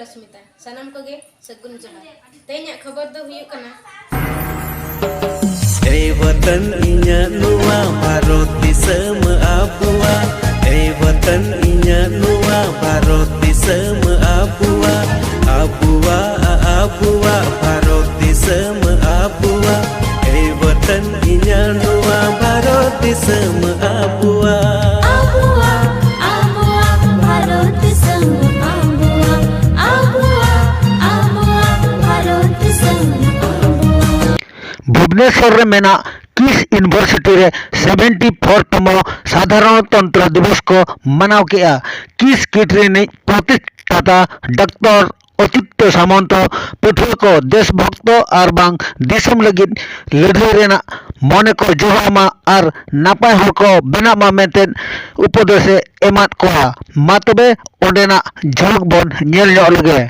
रश्मिता सनम को गे सगुन जोहार तेन्या खबर दो हुयु कना ए वतन इnya nuwa भारत दिसम आबुआ ए वतन इnya nuwa भारत दिसम आबुआ आबुआ आबुआ भारत दिसम आबुआ ए वतन इnya nuwa भारत दिसम आबुआ आबुआ आबुआ भारत दिसम आबुआ आबुआ आबुआ भारत दिसम आबुआ भुवनेश्वर रे मेना किस यूनिवर्सिटी रे 74तम साधारणतंत्र दिवस को मनाव किया किस किटरी ने प्रतिष्ठाता डॉक्टर अच्युत सामंत पठुआ को देशभक्त और बांग दिसम लगित लड़ाई रेना मने को जोहामा और नापाय हर को बेनामा मेंटेन उपदेश एमात कोआ मा तबे ओडेना झलक बन नेल ᱧᱚᱜ लगे।